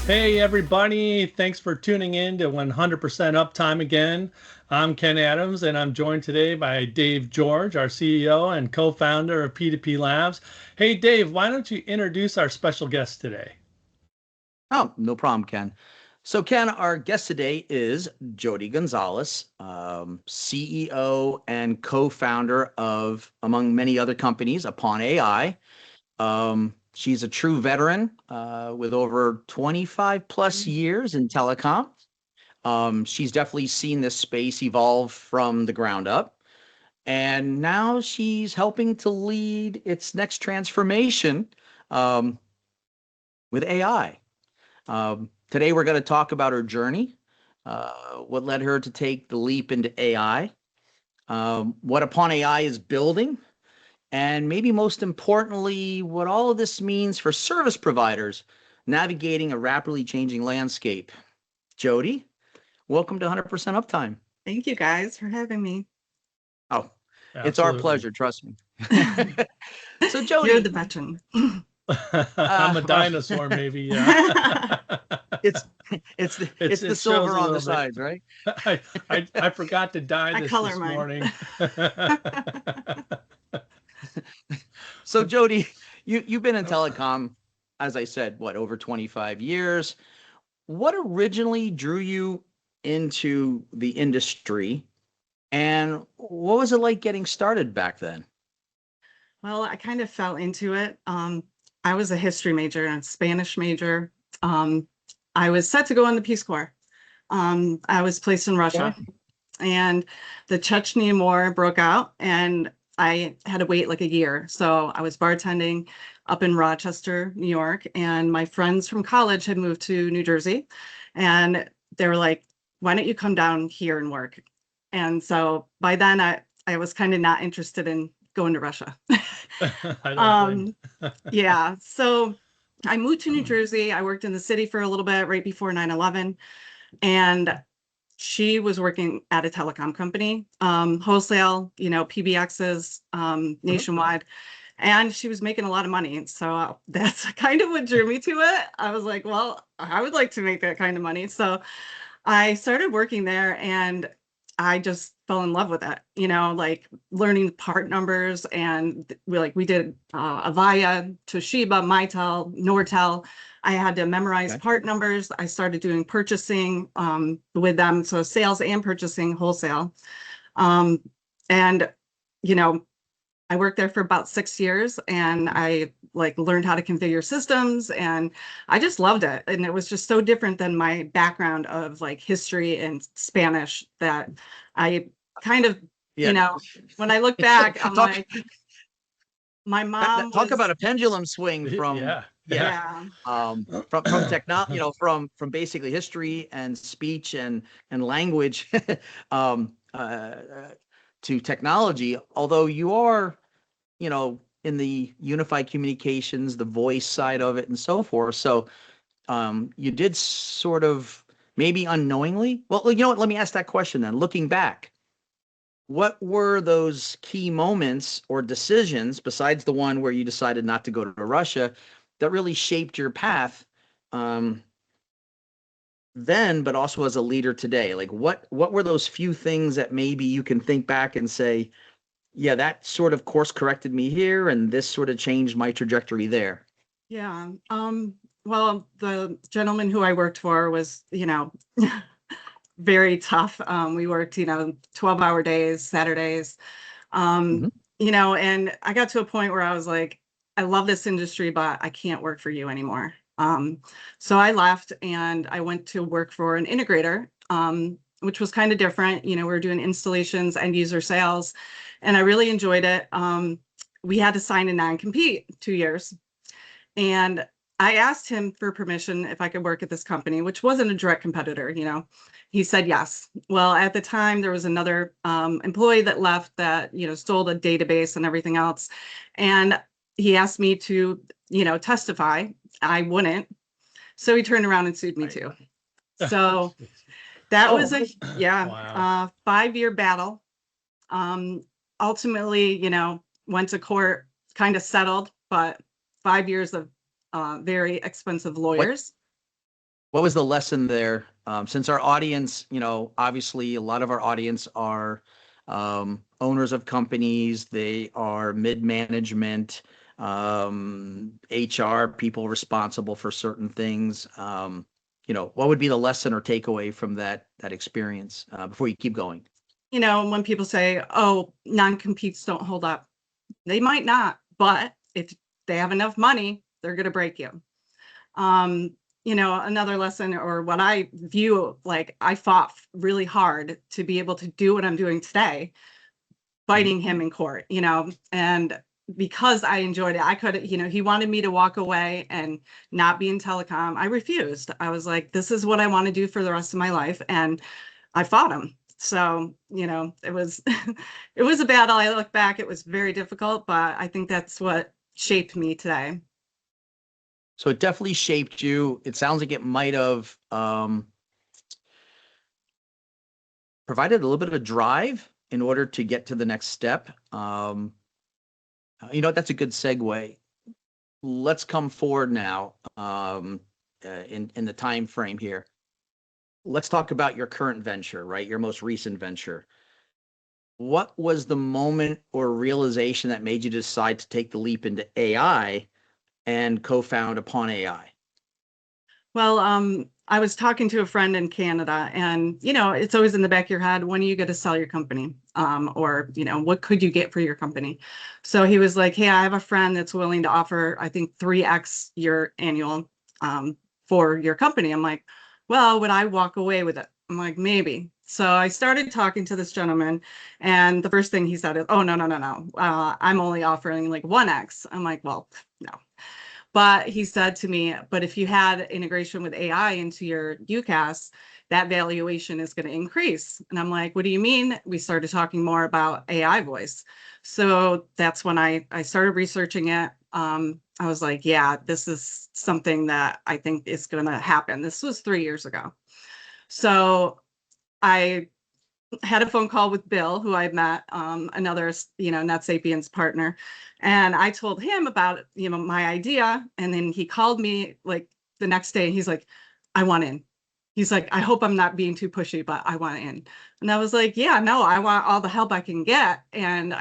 Hey everybody, thanks for tuning in to 100% Uptime again. I'm Ken Adams and I'm joined today by Dave George, our CEO and co-founder of P2P Labs. Hey Dave, why don't you introduce our special guest today? Oh, no problem, Ken. So, Ken, our guest today is Jody Gonzales, CEO and co-founder of, among many other companies, UponAI. She's a true veteran with over 25 plus years in telecom. She's definitely seen this space evolve from the ground up. And now she's helping to lead its next transformation um, with AI. Today, we're going to talk about her journey, what led her to take the leap into AI, what Upon AI is building, and maybe most importantly, what all of this means for service providers navigating a rapidly changing landscape. Jody, welcome to 100% Uptime. Thank you guys for having me. Oh, it's our Absolutely. pleasure, trust me. So, You're Jody, the veteran. I'm a well, dinosaur, maybe. Yeah. it's it's the It shows silver a on the little bit. sides, right? I forgot to dye I color this mine. morning. So Jody, you've been in telecom, as I said, what, over 25 years. What originally drew you into the industry, and what was it like getting started back then? Well, I kind of fell into it. I was a history major and a Spanish major. Um, I was set to go in the Peace Corps. I was placed in Yeah. Russia, and the Chechen War broke out, and I had to wait like a year. So I was bartending up in Rochester, New York, and my friends from college had moved to New Jersey, and they were like, "Why don't you come down here and work?" And so by then I was kind of not interested in going to Russia. I don't blame um, you. yeah, so I moved to New Jersey. I worked in the city for a little bit right before 9/11, and she was working at a telecom company, wholesale, PBXs, Mhm. nationwide, and she was making a lot of money. So that's kind of what drew me to it. I was like, well, I would like to make that kind of money. So I started working there, and I just fell in love with it, like learning part numbers. And we did Avaya, Toshiba, Mitel, Nortel. I had to memorize Okay. part numbers. I started doing purchasing with them, so sales and purchasing wholesale. Um, and you know, I worked there for about 6 years, and I like learned how to configure systems, and I just loved it. And it was just so different than my background of like history and Spanish that I kind of, Yeah. when I look back, I'm talk like, my mom talk about was, a pendulum swing from, Yeah, yeah, yeah. yeah, from technology, from basically history and speech and language, um, uh, uh, to technology. Although you are, in the unified communications, the voice side of it, and so forth. So you did sort of, maybe unknowingly. Well, you know what? Let me ask that question then. Looking back, what were those key moments or decisions, besides the one where you decided not to go to Russia, that really shaped your path, um, then, but also as a leader today? Like, what were those few things that maybe you can think back and say, yeah, that sort of course corrected me here, and this sort of changed my trajectory there? yeah. Well, the gentleman who I worked for was, very tough. We worked, 12-hour days, Saturdays. Um, Mhm. and I got to a point where I was like, I love this industry, but I can't work for you anymore. So I left and I went to work for an integrator, which was kind of different. We were doing installations, end user sales, and I really enjoyed it. We had to sign a non-compete 2 years. And I asked him for permission if I could work at this company, which wasn't a direct competitor. He said yes. Well, at the time, there was another employee that left that, stole the database and everything else. And he asked me to, testify. I wouldn't. So he turned around and sued me Right. too. So that was Oh, yeah, Wow. 5-year battle. Um, Ultimately, went to court, kind of settled, but 5 years of very expensive what lawyers. What was the lesson there? Since our audience, obviously a lot of our audience are owners of companies, they are mid-management, HR, people responsible for certain things. What would be the lesson or takeaway from that experience before you keep going? When people say, oh, non-competes don't hold up, they might not, but if they have enough money, they're going to break you. Another lesson, or what I view, like, I fought really hard to be able to do what I'm doing today, fighting him in court, and because I enjoyed it, I could, he wanted me to walk away and not be in telecom. I refused. I was like, this is what I want to do for the rest of my life. And I fought him. So, it was, it was a battle. I look back, it was very difficult, but I think that's what shaped me today. So it definitely shaped you. It sounds like it might have provided a little bit of a drive in order to get to the next step. That's a good segue. Let's come forward now in the time frame here. Let's talk about your current venture, right? Your most recent venture. What was the moment or realization that made you decide to take the leap into AI and co-found UponAI? Well, I was talking to a friend in Canada, and it's always in the back of your head, when are you going to sell your company? Or what could you get for your company? So he was like, hey, I have a friend that's willing to offer, I think, 3x your annual for your company. I'm like, well, would I walk away with it? I'm like, maybe. So I started talking to this gentleman, and the first thing he said is, oh, no, no, no, no. I'm only offering like 1x. I'm like, well, no. But he said to me, but if you had integration with AI into your UCaaS, that valuation is going to increase. And I'm like, what do you mean? We started talking more about AI voice. So that's when I started researching it. I was like, yeah, this is something that I think is going to happen. This was 3 years ago. So I had a phone call with Bill, who I met, another, NetSapiens partner. And I told him about, my idea. And then he called me like the next day. He's like, I want in. He's like, I hope I'm not being too pushy, but I want in. And I was like, yeah, no, I want all the help I can get. And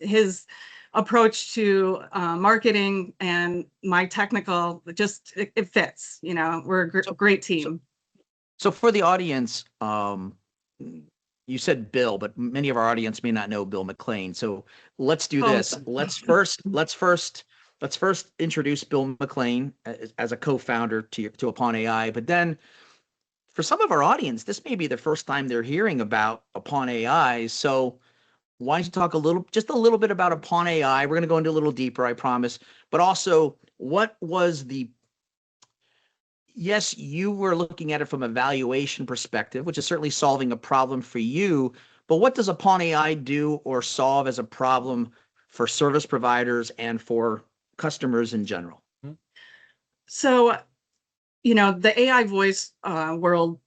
his approach to marketing and my technical, just, it fits, we're a great team. So for the audience, you said Bill, but many of our audience may not know Bill McLean. So let's do this. Let's first introduce Bill McLean as a co-founder to UponAI. But then, for some of our audience, this may be the first time they're hearing about UponAI. So why don't you talk just a little bit about UponAI? We're going to go into a little deeper, I promise. But also, what was yes, you were looking at it from a valuation perspective, which is certainly solving a problem for you. But what does UponAI do or solve as a problem for service providers and for customers in general? So, the AI voice world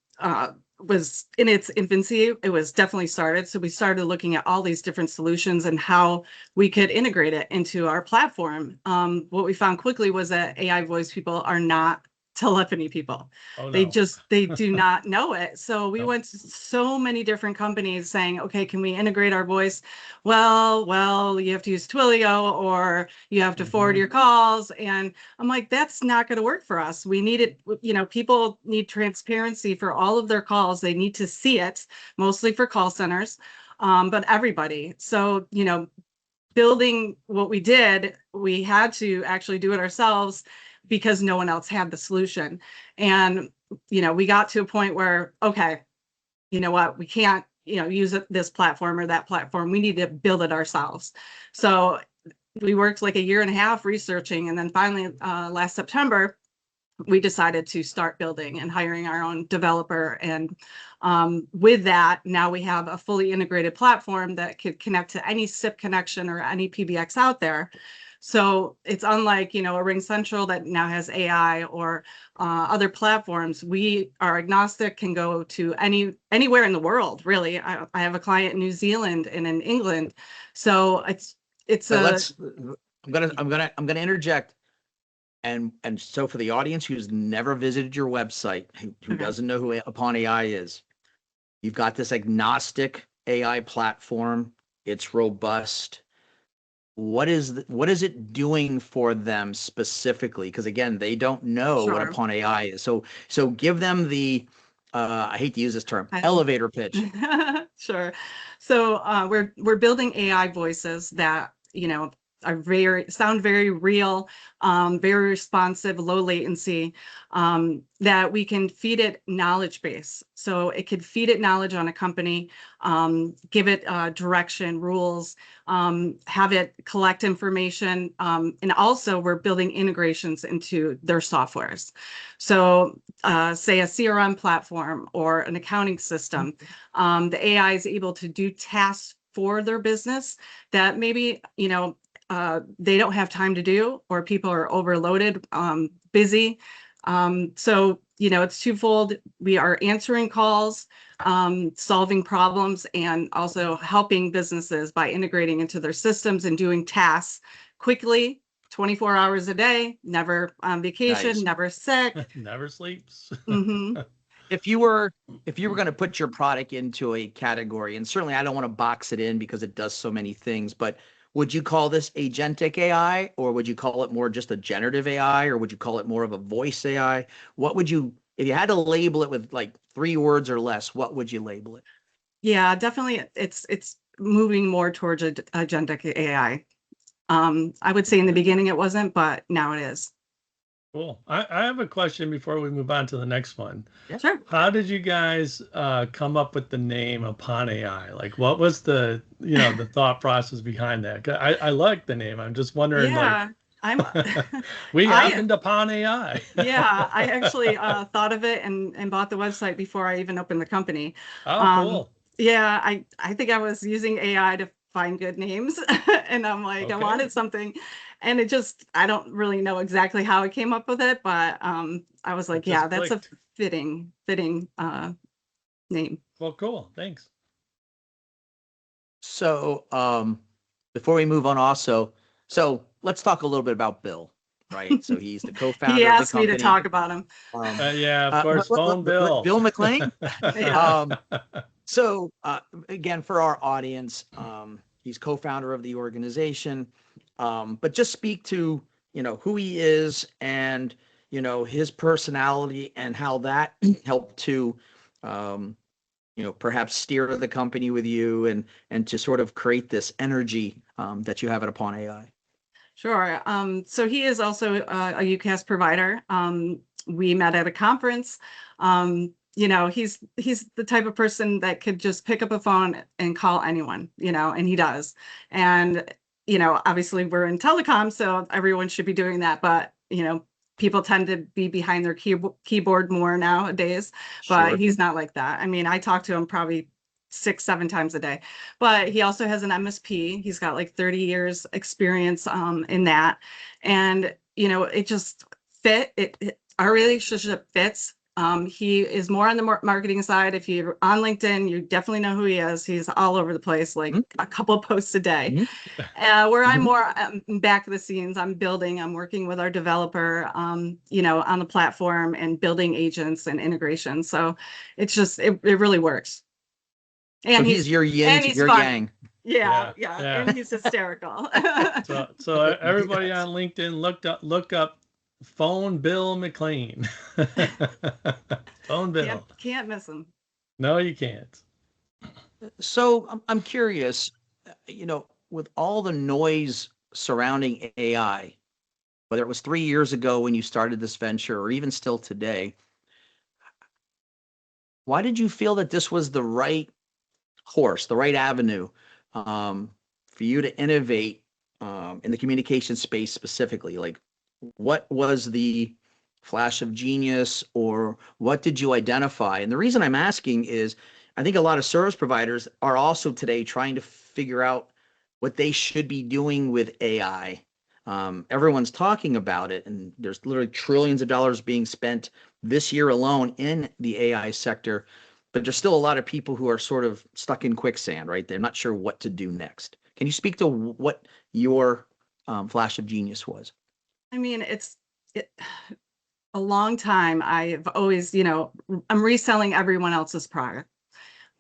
was in its infancy. It was definitely started. So we started looking at all these different solutions and how we could integrate it into our platform. What we found quickly was that AI voice people are not telephony people. Oh, They no. they do not know it. So we Nope. went to so many different companies saying, okay, can we integrate our voice? Well, you have to use Twilio, or you have to forward your calls. And I'm like, that's not going to work for us. We need it. People need transparency for all of their calls. They need to see it, mostly for call centers, but everybody. So, building what we did, we had to actually do it ourselves because no one else had the solution. And, we got to a point where, okay, you know what, we can't, use this platform or that platform. We need to build it ourselves. So we worked like 1.5 years researching. And then finally, last September, we decided to start building and hiring our own developer. And with that, now we have a fully integrated platform that could connect to any SIP connection or any PBX out there. So it's unlike, a RingCentral that now has AI or other platforms. We are agnostic, can go to anywhere in the world, really. I have a client in New Zealand and in England. So it's I'm gonna interject. And so for the audience who's never visited your website, who Okay. doesn't know who UponAI is, you've got this agnostic AI platform. It's robust. What is it doing for them specifically? Because again, they don't know what Sure. UponAI is. So give them the I hate to use this term, I- elevator pitch. Sure. So we're building AI voices that, are sound very real, very responsive, low latency, that we can feed it knowledge base. So it could feed it knowledge on a company, give it direction, rules, have it collect information. And also we're building integrations into their softwares. So say a CRM platform or an accounting system, the AI is able to do tasks for their business that maybe, they don't have time to do, or people are overloaded, busy. So, it's twofold. We are answering calls, solving problems, and also helping businesses by integrating into their systems and doing tasks quickly, 24 hours a day, never on vacation, Nice. never sick. Never sleeps. hmm If you were going to put your product into a category, and certainly I don't want to box it in because it does so many things, but would you call this agentic AI, or would you call it more just a generative AI, or would you call it more of a voice AI? What would you, if you had to label it with like 3 words or less, what would you label it? Yeah, definitely. It's moving more towards agentic AI. I would say in the beginning it wasn't, but now it is. Cool. I have a question before we move on to the next one. Yeah. Sure. How did you guys come up with the name Upon AI? Like, what was the thought process behind that? 'Cause I like the name. I'm just wondering, like, Yeah, I'm we I happened upon AI. yeah, I actually thought of it and bought the website before I even opened the company. Oh, Um, cool. yeah, I think I was using AI to find good names and I'm like, I Okay. wanted something, and I don't really know exactly how I came up with it, but I was It like, yeah, just that's a clicked. fitting name. Well, cool. Thanks. So, before we move on also, so let's talk a little bit about Bill, right? So he's the He co-founder of the asked me to company. talk about him. Um, Yeah, of but course. Phone Bill. Bill McLean. Yeah. Um, so again, for our audience, he's co-founder of the organization. But just speak to, who he is and, his personality and how that helped to, um, perhaps steer the company with you and to sort of create this energy that you have at Upon AI. Sure. So he is also a UCAS provider. We met at a conference. He's the type of person that could just pick up a phone and call anyone, and he does. And, obviously we're in telecom, so everyone should be doing that. But, people tend to be behind their keyboard more nowadays, but Sure. he's not like that. I mean, I talk to him probably 6, 7 times a day, but he also has an MSP. He's got like 30 years experience in that. And, it just our relationship fits. He is more on the marketing side. If you're on LinkedIn, you definitely know who he is. He's all over the place, like a couple posts a day. Mhm. Where I'm Mhm. more back of the scenes, I'm working with our developer, on the platform and building agents and integration. So it really works. So And he's your yin to he's your funny. yang. Yeah, Yeah, yeah, yeah. and he's hysterical. So everybody Yes. on LinkedIn look up Phone Bill McLean. Phone Can't Bill. can't miss him. No, you can't. So I'm curious, with all the noise surrounding AI, whether it was 3 years ago when you started this venture or even still today, why did you feel that this was the right course, the right avenue for you to innovate in the communication space specifically? Like, what was the flash of genius, or what did you identify? And the reason I'm asking is I think a lot of service providers are also today trying to figure out what they should be doing with AI. Everyone's talking about it, and there's literally trillions of dollars being spent this year alone in the AI sector. But there's still a lot of people who are sort of stuck in quicksand, right? They're not sure what to do next. Can you speak to what your flash of genius was? I mean, a long time, I've always, I'm reselling everyone else's product.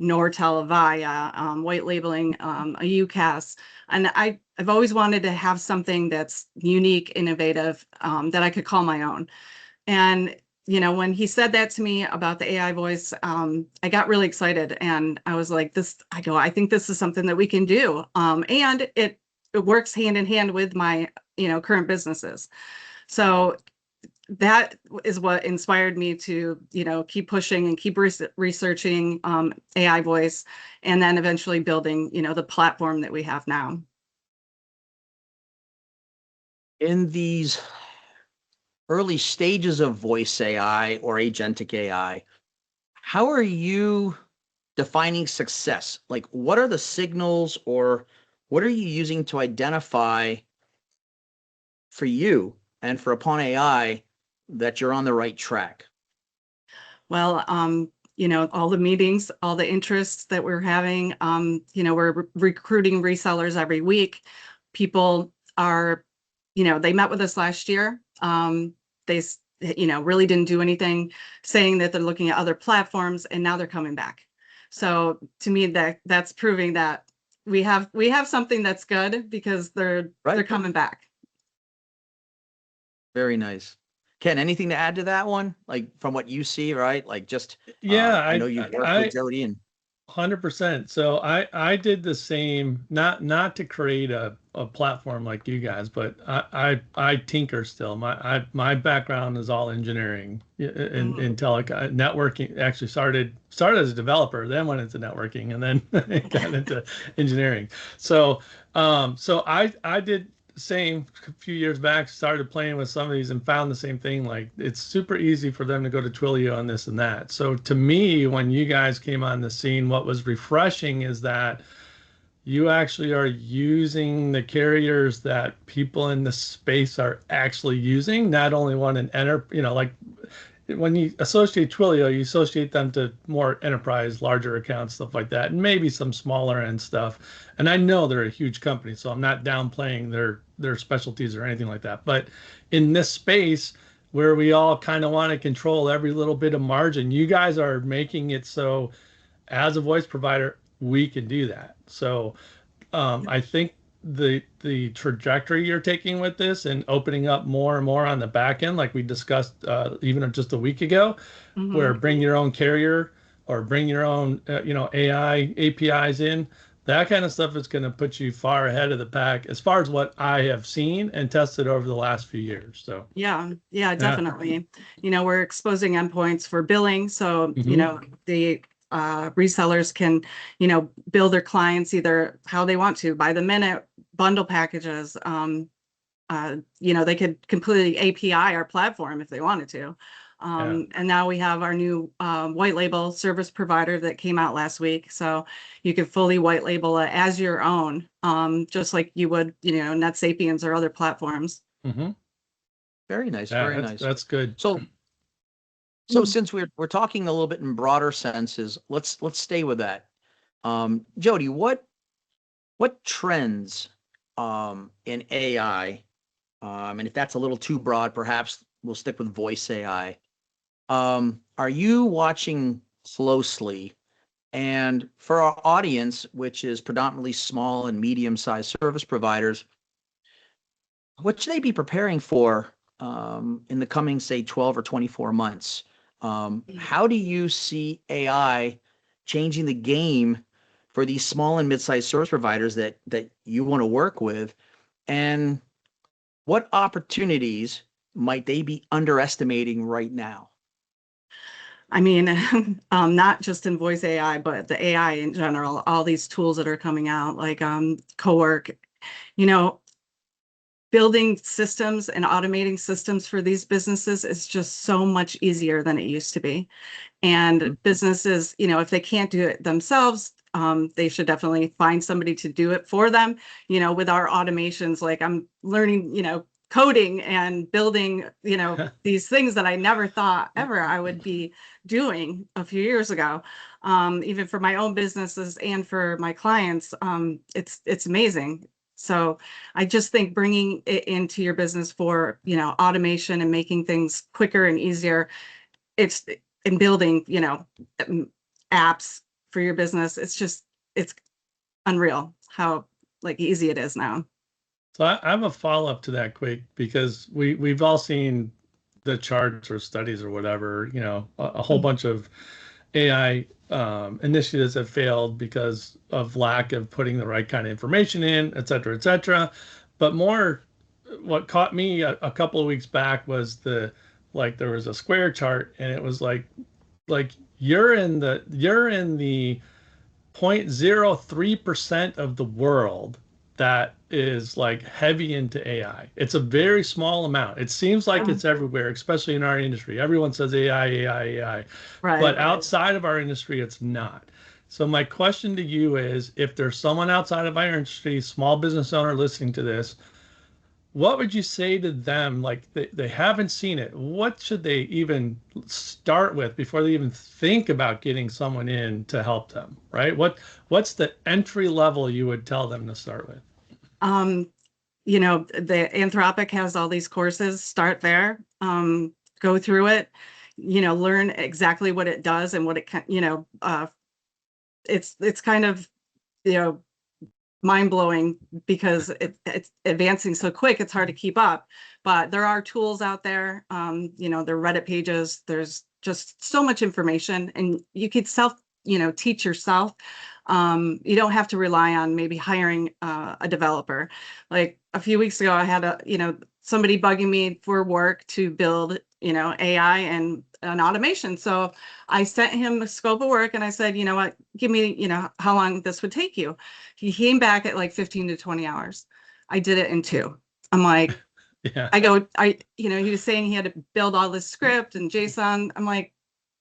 Nortel, Avaya, white labeling, a UCAS. And I've always wanted to have something that's unique, innovative, that I could call my own. And, when he said that to me about the AI voice, I got really excited. And I was like, I think this is something that we can do. And it works hand in hand with my, current businesses. So that is what inspired me to, keep pushing and keep researching AI voice, and then eventually building, the platform that we have now. In these early stages of voice AI or agentic AI, how are you defining success? Like, what are the signals, or what are you using to identify for you and for UponAI that you're on the right track? Well, all the meetings, all the interests that we're having, we're recruiting resellers every week. People are, they met with us last year. They, really didn't do anything, saying that they're looking at other platforms, and now they're coming back. So to me, that's proving that we have something that's good, because they're coming back. Very nice. Ken, anything to add to that one? Like, from what you see, right? Like, just Yeah, I know you've worked with Jody, and 100%. So I did the same, not to create a platform like you guys, but I tinker still. My background is all engineering in telecom networking. Actually started as a developer, then went into networking, and then got into engineering. So I did the same a few years back, started playing with some of these and found the same thing. Like, it's super easy for them to go to Twilio on this and that. So to me, when you guys came on the scene, what was refreshing is that you actually are using the carriers that people in the space are actually using, not only one in like when you associate Twilio, you associate them to more enterprise, larger accounts, stuff like that, and maybe some smaller end stuff. And I know they're a huge company, so I'm not downplaying their specialties or anything like that. But in this space where we all kind of want to control every little bit of margin, you guys are making it so as a voice provider, we can do that. So I think the trajectory you're taking with this and opening up more and more on the back end, like we discussed even just a week ago, where bring your own carrier or bring your own AI APIs in, that kind of stuff is going to put you far ahead of the pack as far as what I have seen and tested over the last few years. So yeah, definitely. We're exposing endpoints for billing, so the resellers can, bill their clients either how they want to, by the minute, bundle packages. They could completely API our platform if they wanted to. And now we have our new white label service provider that came out last week. So you can fully white label it as your own, just like you would, NetSapiens or other platforms. Very nice. Yeah, very nice. That's good. So since we're talking a little bit in broader senses, let's stay with that. Jody, what trends in AI, and if that's a little too broad, perhaps we'll stick with voice AI, are you watching closely? And for our audience, which is predominantly small and medium-sized service providers, what should they be preparing for in the coming, say, 12 or 24 months? How do you see AI changing the game for these small and mid-sized service providers that you want to work with? And what opportunities might they be underestimating right now? I mean, not just in voice AI, but the AI in general, all these tools that are coming out, like Cowork, building systems and automating systems for these businesses is just so much easier than it used to be. And businesses, if they can't do it themselves, they should definitely find somebody to do it for them. With our automations, like I'm learning, coding and building, these things that I never thought ever I would be doing a few years ago. Even for my own businesses and for my clients, it's amazing. So I just think bringing it into your business for, automation and making things quicker and easier, it's in building, apps for your business. It's unreal how like easy it is now. So I have a follow-up to that quick, because we've all seen the charts or studies or whatever, a whole bunch of AI initiatives have failed because of lack of putting the right kind of information in, et cetera, et cetera. But more, what caught me a couple of weeks back was there was a square chart, and it was like you're in the 0.03% of the world that is like heavy into AI. It's a very small amount. It seems like it's everywhere, especially in our industry. Everyone says AI, AI, AI. But Right. outside of our industry, it's not. So my question to you is, if there's someone outside of our industry, small business owner listening to this, what would you say to them? Like they haven't seen it. What should they even start with before they even think about getting someone in to help them, right? What's the entry level you would tell them to start with? Um, the Anthropic has all these courses. Start there. Go through it. Learn exactly what it does and what it can. It's kind of you know mind-blowing because it's advancing so quick, it's hard to keep up. But there are tools out there, there are Reddit pages, there's just so much information, and you could teach yourself. You don't have to rely on maybe hiring a developer. Like a few weeks ago, I had somebody bugging me for work to build, AI and an automation. So I sent him a scope of work and I said, you know what, give me, how long this would take you. He came back at like 15 to 20 hours. I did it in 2. I'm like, Yeah. he was saying he had to build all this script and JSON. I'm like,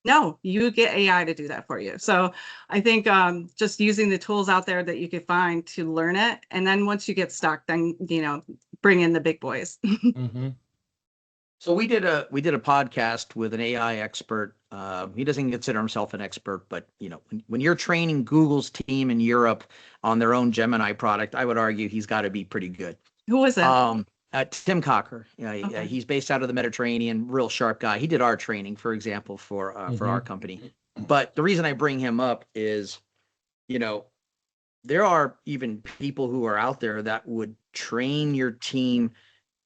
no, you get AI to do that for you. So I think just using the tools out there that you could find to learn it. And then once you get stuck, then, bring in the big boys. Mm-hmm. So we did a podcast with an AI expert. He doesn't consider himself an expert, but when you're training Google's team in Europe on their own Gemini product, I would argue he's got to be pretty good. Who was that? Tim Cocker. Okay. He's based out of the Mediterranean, real sharp guy. He did our training, for example, for our company. But the reason I bring him up is, there are even people who are out there that would train your team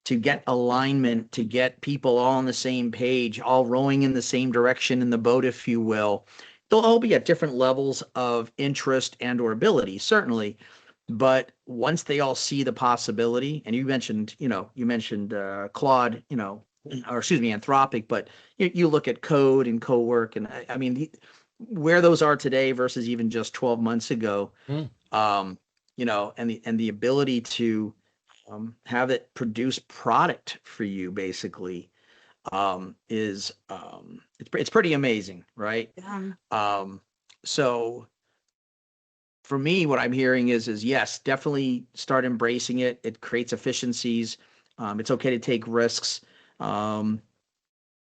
to get alignment, to get people all on the same page, all rowing in the same direction in the boat, if you will. They'll all be at different levels of interest and or ability, certainly. But once they all see the possibility, and you mentioned Claude, or excuse me, Anthropic, but you look at code and co-work, and I mean, where those are today versus even just 12 months ago, and the ability to have it produce product for you basically is it's pretty amazing, right? Yeah. So for me, what I'm hearing is yes, definitely start embracing it. It creates efficiencies. It's okay to take risks. To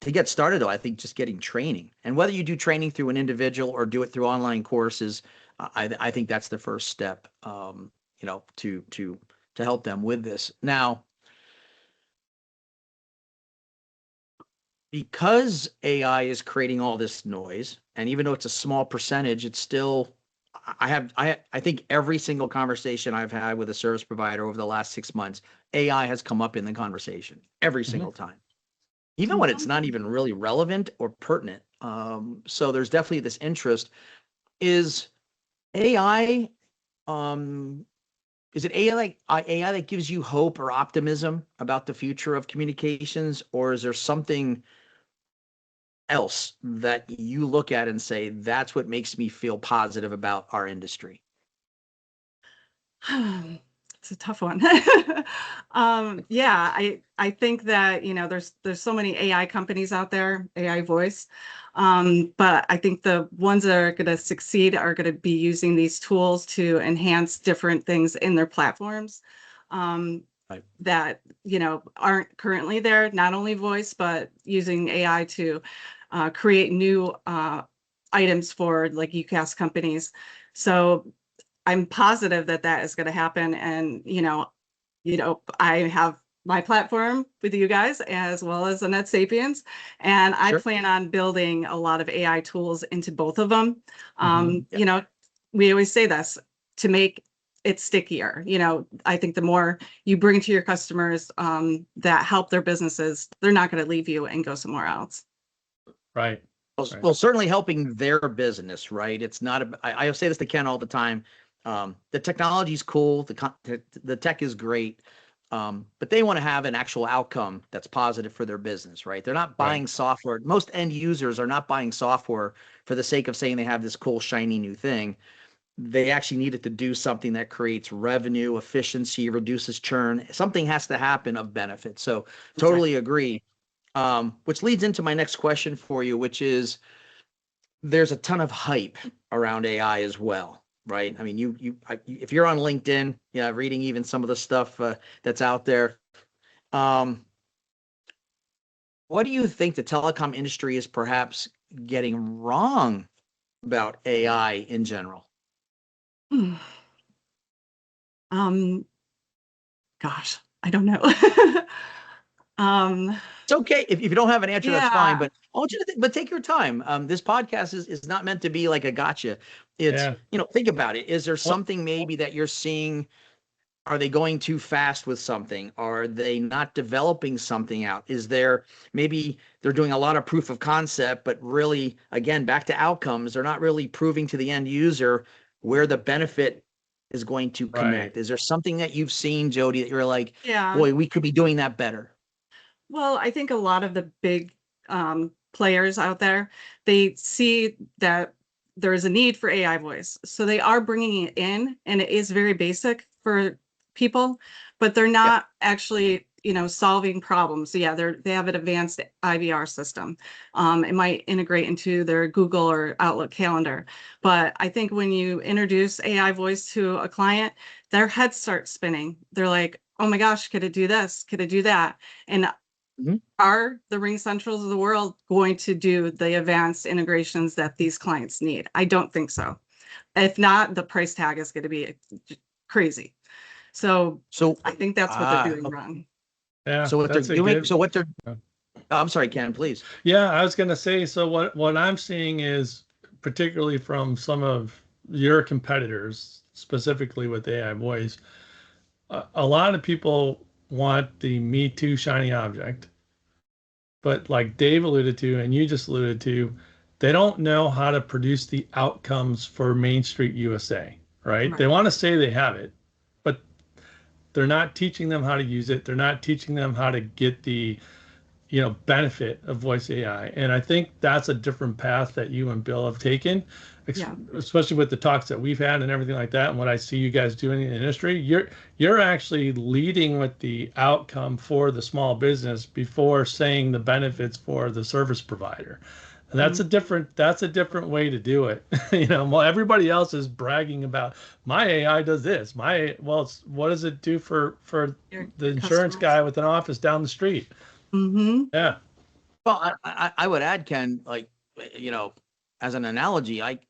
get started, though, I think just getting training, and whether you do training through an individual or do it through online courses, I think that's the first step. To help them with this. Now, because AI is creating all this noise, and even though it's a small percentage, it's still, I think every single conversation I've had with a service provider over the last 6 months, AI has come up in the conversation every single time, even when it's not even really relevant or pertinent. So there's definitely this interest. Is AI, is it AI that gives you hope or optimism about the future of communications, or is there something else that you look at and say, that's what makes me feel positive about our industry? It's a tough one. Yeah, I think that there's so many AI companies out there, AI voice, but I think the ones that are going to succeed are going to be using these tools to enhance different things in their platforms that aren't currently there. Not only voice, but using AI to create new items for like UCaaS companies. So I'm positive that that is going to happen. And, I have my platform with you guys as well as the Net Sapiens, and I Sure. plan on building a lot of AI tools into both of them. Yeah. We always say this to make it stickier. I think the more you bring to your customers that help their businesses, they're not going to leave you and go somewhere else. Right. Well, certainly helping their business, right? It's not, I say this to Ken all the time. The technology is cool. The tech is great. But they want to have an actual outcome that's positive for their business, right? They're not buying software. Most end users are not buying software for the sake of saying they have this cool, shiny new thing. They actually need it to do something that creates revenue, efficiency, reduces churn. Something has to happen of benefit. So totally agree. Which leads into my next question for you, which is there's a ton of hype around AI as well, right? I mean, if you're on LinkedIn, reading even some of the stuff that's out there, what do you think the telecom industry is perhaps getting wrong about AI in general? Gosh, I don't know. It's okay if you don't have an answer, that's fine. Yeah. But I want you to but take your time. This podcast is not meant to be like a gotcha. It's think about it. Is there Well, something maybe that you're seeing? Are they going too fast with something? Are they not developing something out? Is there maybe they're doing a lot of proof of concept, but really, again, back to outcomes, they're not really proving to the end user where the benefit is going to connect. right. Is there something that you've seen, Jody, that you're like, Yeah. boy, we could be doing that better? Well, I think a lot of the big players out there, they see that there is a need for AI voice. So they are bringing it in, and it is very basic for people, but they're not actually, solving problems. So yeah, they have an advanced IVR system. It might integrate into their Google or Outlook calendar. But I think when you introduce AI voice to a client, their heads start spinning. They're like, oh my gosh, could it do this? Could it do that? And are the Ring Centrals of the world going to do the advanced integrations that these clients need? I don't think so. If not, the price tag is going to be crazy. So I think that's what they're doing wrong. Yeah. So what they're That's a doing, good. so what they're, I'm sorry, Ken, please. Yeah, I was going to say, so what I'm seeing is, particularly from some of your competitors, specifically with AI voice, a lot of people want the Me Too shiny object. But like Dave alluded to, and you just alluded to, they don't know how to produce the outcomes for Main Street USA, right? They want to say they have it, but they're not teaching them how to use it. They're not teaching them how to get the benefit of voice AI. And I think that's a different path that you and Bill have taken, especially with the talks that we've had and everything like that. And what I see you guys doing in the industry, you're actually leading with the outcome for the small business before saying the benefits for the service provider. And that's a different way to do it. Well, everybody else is bragging about my AI does this. What does it do for the insurance guy with an office down the street? Yeah. Well, I would add, Ken, like, as an analogy, I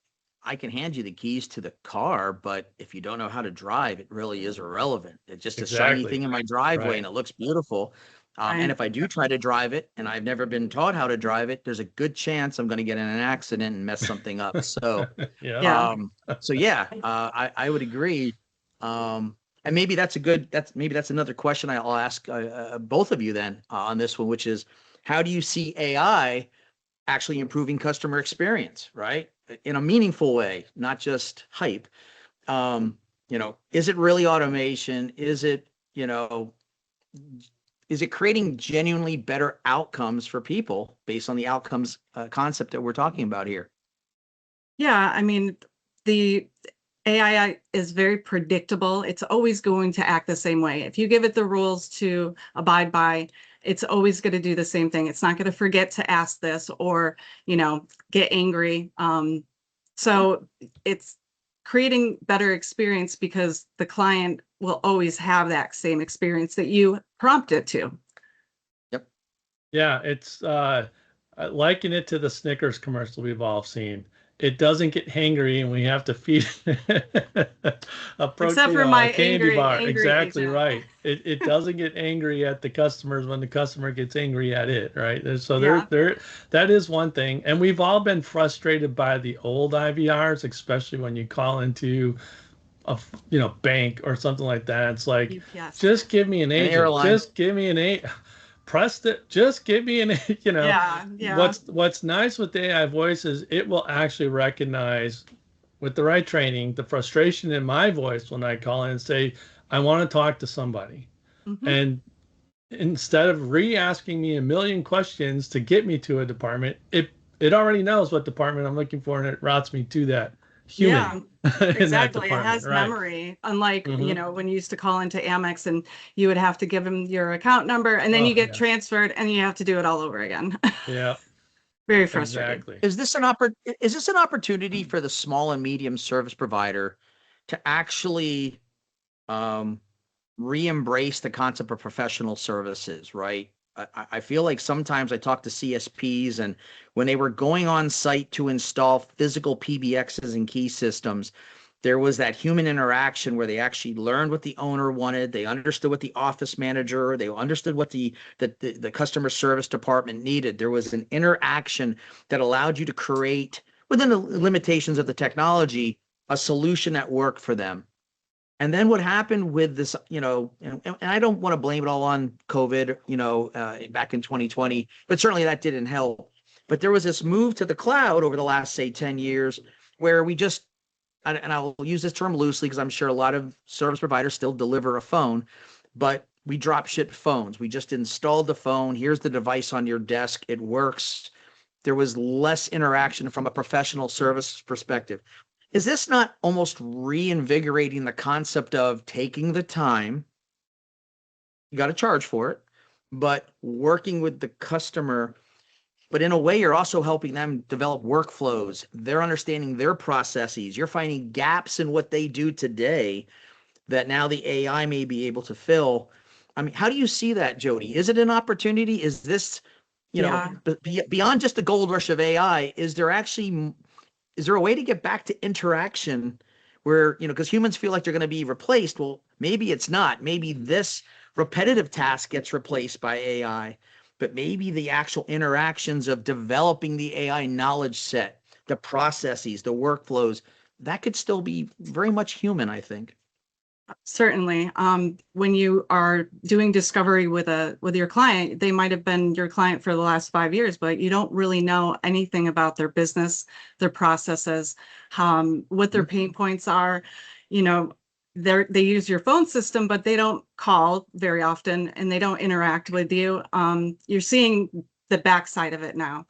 can hand you the keys to the car, but if you don't know how to drive, it really is irrelevant. It's just a shiny thing in my driveway and it looks beautiful. And if I do try to drive it and I've never been taught how to drive it, there's a good chance I'm going to get in an accident and mess something up. So, I would agree. And maybe that's another question I'll ask both of you then on this one, which is, how do you see AI actually improving customer experience, right? In a meaningful way, not just hype. Is it really automation? Is it creating genuinely better outcomes for people based on the outcomes concept that we're talking about here? Yeah, I mean, the AI is very predictable. It's always going to act the same way. If you give it the rules to abide by, it's always going to do the same thing. It's not going to forget to ask this or, get angry. So it's creating better experience because the client will always have that same experience that you prompt it to. Yep. Yeah, it's I liken it to the Snickers commercial we've all seen. it doesn't get hangry, and we have to feed a Except protein, for my a candy bar. angry Exactly agent. right. It doesn't get angry at the customers when the customer gets angry at it, right? And so Yeah. that is one thing. And we've all been frustrated by the old IVRs, especially when you call into a bank or something like that. It's like, UPS. just give me an An agent. airline. Just give me an agent. Press it. Just give me an. Yeah. Yeah. What's nice with the AI voice is it will actually recognize, with the right training, the frustration in my voice when I call in and say, I want to talk to somebody. Hmm. And instead of re-asking me a million questions to get me to a department, it already knows what department I'm looking for, and it routes me to that human Yeah. in that Exactly. It department. has Right. memory, unlike, Hmm. when you used to call into Amex and you would have to give them your account number and then you Oh get yeah. transferred and you have to do it all over again. Yeah. Very frustrating. Exactly. Is this an opportunity for the small and medium service provider to actually um, re-embrace the concept of professional services, right? I feel like sometimes I talk to CSPs, and when they were going on site to install physical PBXs and key systems, there was that human interaction where they actually learned what the owner wanted. They understood what the office manager, they understood what the customer service department needed. There was an interaction that allowed you to create, within the limitations of the technology, a solution that worked for them. And then what happened with this, and I don't want to blame it all on COVID, back in 2020, but certainly that didn't help. But there was this move to the cloud over the last, say, 10 years where we just, and I'll use this term loosely because I'm sure a lot of service providers still deliver a phone, but we drop ship phones. We just installed the phone. Here's the device on your desk. It works. There was less interaction from a professional service perspective. Is this not almost reinvigorating the concept of taking the time? You got to charge for it, but working with the customer. But in a way, you're also helping them develop workflows. They're understanding their processes. You're finding gaps in what they do today that now the AI may be able to fill. I mean, how do you see that, Jody? Is it an opportunity? Is this, Yeah. beyond just the gold rush of AI, is there a way to get back to interaction where, because humans feel like they're going to be replaced? Well, maybe it's not. Maybe this repetitive task gets replaced by AI, but maybe the actual interactions of developing the AI knowledge set, the processes, the workflows, that could still be very much human, I think. Certainly. When you are doing discovery with your client, they might have been your client for the last 5 years, but you don't really know anything about their business, their processes, what their pain points are. You know, they use your phone system, but they don't call very often and they don't interact with you. You're seeing the backside of it now.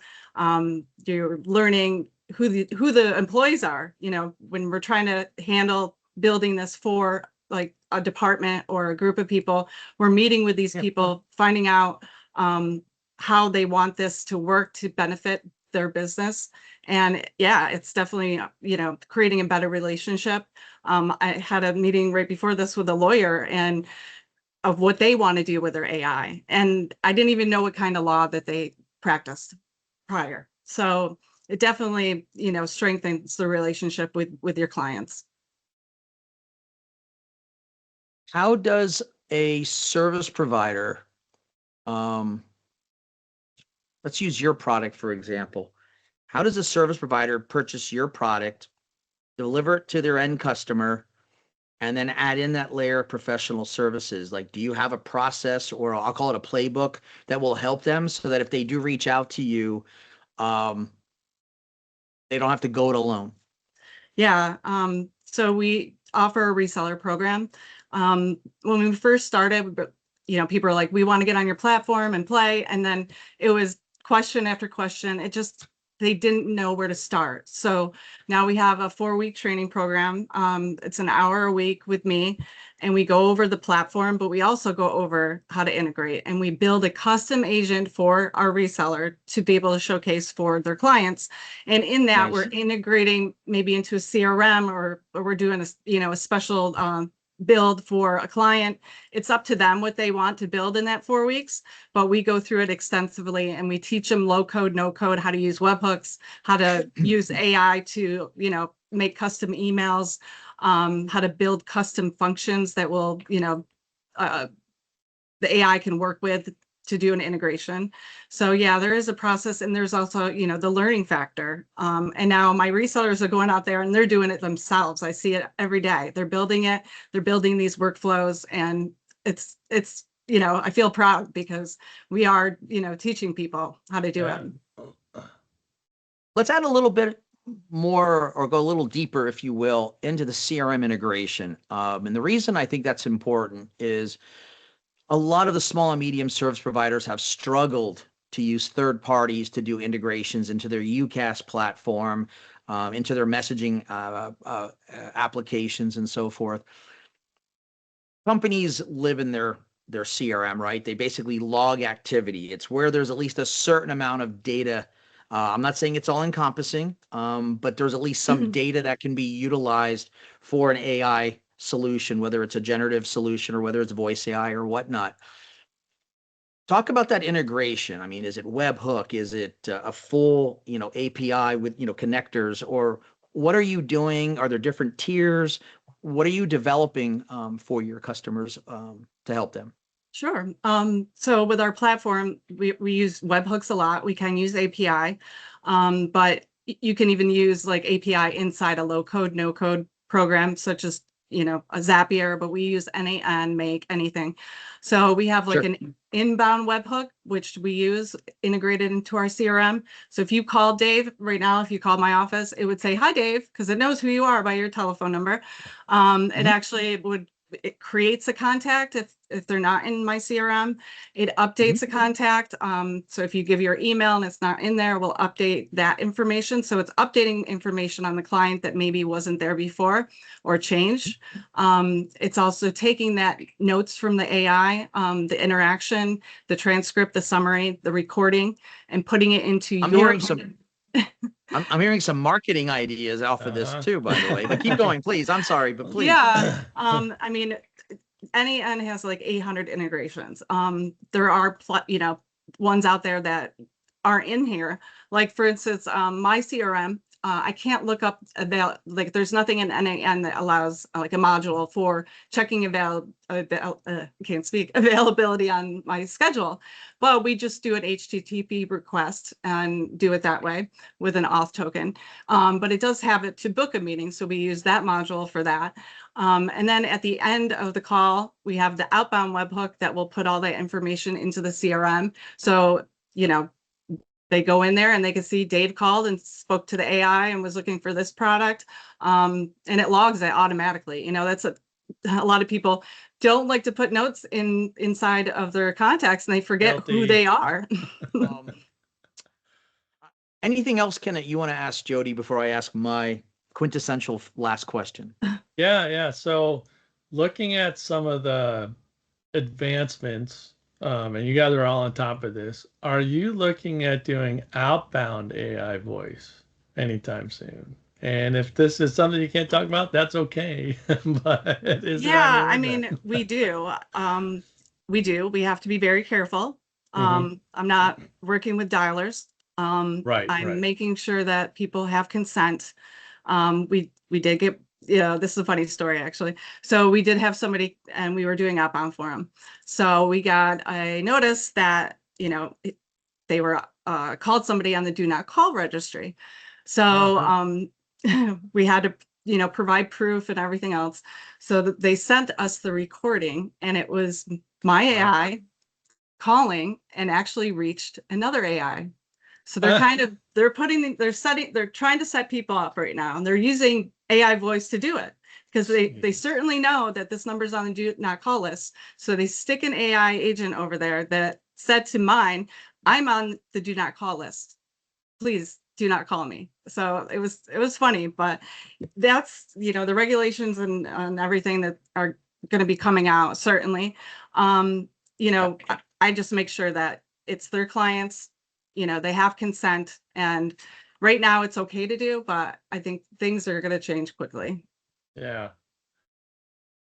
You're learning who the employees are. When we're trying to handle building this for like a department or a group of people, we're meeting with these people, finding out how they want this to work to benefit their business. And yeah, it's definitely, creating a better relationship. I had a meeting right before this with a lawyer and of what they want to do with their AI. And I didn't even know what kind of law that they practiced prior. So it definitely, strengthens the relationship with your clients. How does a service provider, um, let's use your product, for example. How does a service provider purchase your product, deliver it to their end customer, and then add in that layer of professional services? Like, do you have a process, or I'll call it a playbook, that will help them so that if they do reach out to you, um, they don't have to go it alone? Yeah. So we offer a reseller program. When we first started, people are like, we want to get on your platform and play. And then it was question after question. They didn't know where to start. So now we have a 4-week training program. It's an hour a week with me, and we go over the platform, but we also go over how to integrate, and we build a custom agent for our reseller to be able to showcase for their clients. And in that, Nice. we're integrating maybe into a CRM, or we're doing a special build for a client. It's up to them what they want to build in that 4 weeks, but we go through it extensively and we teach them low code, no code, how to use webhooks, how to use AI to, make custom emails, how to build custom functions that will, the AI can work with to do an integration. So yeah, there is a process, and there's also, the learning factor. And now my resellers are going out there and they're doing it themselves. I see it every day. They're building it, they're building these workflows, and it's, I feel proud because we are, teaching people how to do it. Let's add a little bit more, or go a little deeper, if you will, into the CRM integration. And the reason I think that's important is a lot of the small and medium service providers have struggled to use third parties to do integrations into their UCaaS platform, into their messaging applications, and so forth. Companies live in their CRM, right? They basically log activity. It's where there's at least a certain amount of data. I'm not saying it's all encompassing, but there's at least some data that can be utilized for an AI solution, whether it's a generative solution or whether it's voice AI or whatnot. Talk about that integration. I mean, is it webhook? Is it a full, API with, connectors? Or what are you doing? Are there different tiers? What are you developing for your customers to help them? Sure. So with our platform, we use webhooks a lot. We can use API, but you can even use like API inside a low code, no code program, such as, a Zapier, but we use NAN, Make, anything. So we have like an inbound webhook, which we use integrated into our CRM. So if you call Dave right now, if you called my office, it would say, "Hi, Dave," because it knows who you are by your telephone number. It actually it creates a contact if they're not in my CRM. It updates a contact. So if you give your email and it's not in there, we'll update that information. So it's updating information on the client that maybe wasn't there before or changed. It's also taking that notes from the AI, the interaction, the transcript, the summary, the recording, and putting it into I'm hearing some marketing ideas off of this too, by the way, but keep going, please. I'm sorry, but please. Yeah. I mean, NAN has like 800 integrations. There are, ones out there that aren't in here. Like for instance, my CRM, I can't look up about, like, there's nothing in NAN that allows like a module for checking availability on my schedule, but we just do an HTTP request and do it that way with an auth token. But it does have it to book a meeting, so we use that module for that. And then at the end of the call, we have the outbound webhook that will put all that information into the CRM. So, they go in there and they can see Dave called and spoke to the AI and was looking for this product. And it logs it automatically. That's a lot of people don't like to put notes inside of their contacts, and they forget who they are. Anything else, Ken, that you want to ask Jody before I ask my quintessential last question? Yeah. So looking at some of the advancements, and you guys are all on top of this, are you looking at doing outbound AI voice anytime soon? And if this is something you can't talk about, that's okay. But I mean, we do. We have to be very careful. I'm not working with dialers. I'm making sure that people have consent. We did get, this is a funny story actually. So we did have somebody, and we were doing outbound for them. So we got a notice that, they were called somebody on the do not call registry. So we had to, provide proof and everything else. So that they sent us the recording, and it was my AI calling and actually reached another AI. So they're they're trying to set people up right now, and they're using AI voice to do it, because they certainly know that this number's on the do not call list. So they stick an AI agent over there that said to mine, "I'm on the do not call list. Please do not call me." So it was funny, but that's, the regulations and everything that are going to be coming out, certainly. I just make sure that it's their clients, they have consent, and right now it's okay to do, but I think things are going to change quickly. Yeah.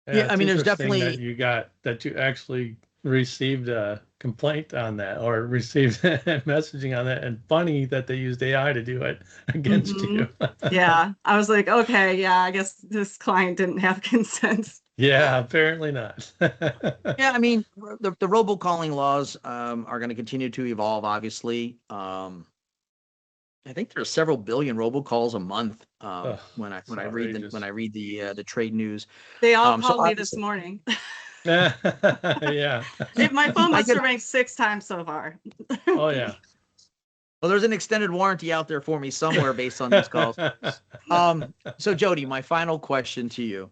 Yeah, Yeah, I it's mean, there's interesting that definitely. you actually received a complaint on that or received messaging on that, and funny that they used AI to do it against Hmm. you. Yeah, I was like, okay, yeah, I guess this client didn't have consent. Yeah, apparently not. Yeah, I mean, the robocalling laws are going to continue to evolve. Obviously, I think there's several billion robocalls a month. Ugh, When it's I read outrageous. the trade news. They all So called me this obviously, Yeah. morning. My phone I must get. have rang 6 times so far. Oh yeah. Well, there's an extended warranty out there for me somewhere based on these calls. So Jody, my final question to you: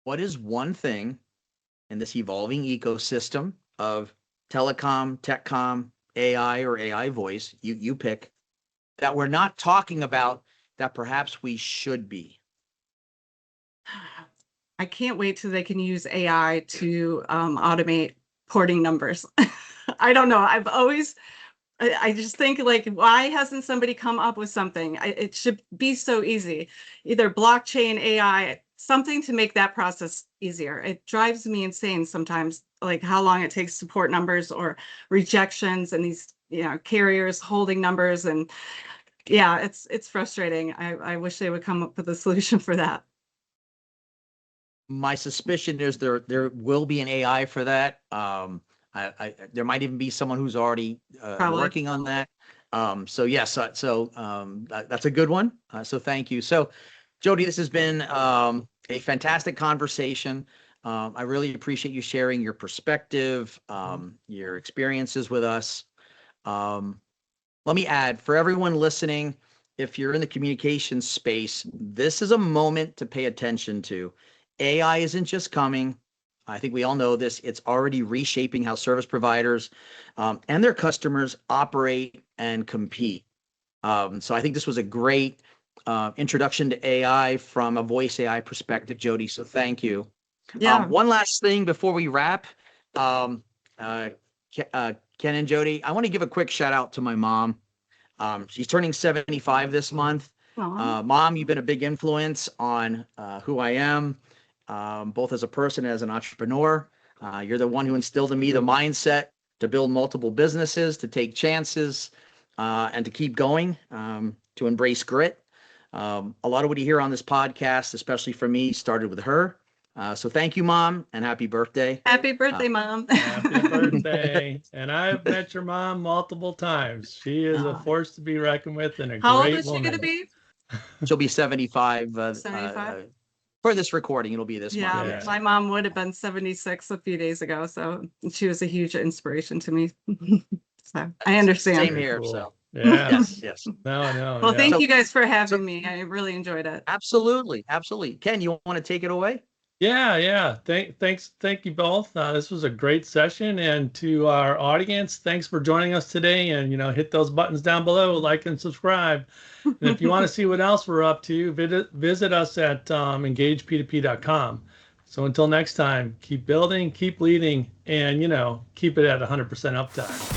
what is one thing in this evolving ecosystem of telecom, techcom, AI or AI voice, you pick, that we're not talking about that perhaps we should be? I can't wait till they can use AI to automate porting numbers. I don't know. I just think like, why hasn't somebody come up with something? It should be so easy. Either blockchain, AI, something to make that process easier. It drives me insane sometimes, like how long it takes to port numbers or rejections and these, carriers holding numbers. And yeah, it's frustrating. I wish they would come up with a solution for that. My suspicion is there will be an AI for that. There might even be someone who's already Probably. working on that. So yes, that's a good one. So thank you. So Jody, this has been a fantastic conversation. I really appreciate you sharing your perspective, your experiences with us. Um, Let me add, for everyone listening, if you're in the communications space, this is a moment to pay attention to. AI isn't just coming. I think we all know this. It's already reshaping how service providers and their customers operate and compete. So I think this was a great introduction to AI from a voice AI perspective, Jody. So thank you. Yeah. One last thing before we wrap. Um, uh, Ken and Jody, I want to give a quick shout out to my mom. She's turning 75 this month. Aw. Mom, you've been a big influence on who I am, both as a person and as an entrepreneur. You're the one who instilled in me the mindset to build multiple businesses, to take chances, and to keep going, to embrace grit. A lot of what you hear on this podcast, especially from me, started with her. So thank you, Mom, and happy birthday. Happy birthday, Mom. Happy birthday. And I've met your mom multiple times. She is a Aw. force to be reckoned with and a How old great is she going to woman. be? She'll be 75 75? for this recording. It'll be this month. Yeah, Yes. Yeah. my mom would have been 76 a few days ago, so she was a huge inspiration to me. So I understand. Same Very here. cool. So Yeah. yes, yes. No, Well, yeah. thank So you guys for so having me. I really enjoyed it. absolutely, absolutely. Ken, you want to take it away? Yeah. Thank you both. This was a great session, and to our audience, thanks for joining us today. And hit those buttons down below, like and subscribe. And if you want to see what else we're up to, visit us at engagep2p.com. So until next time, keep building, keep leading, and keep it at 100% uptime.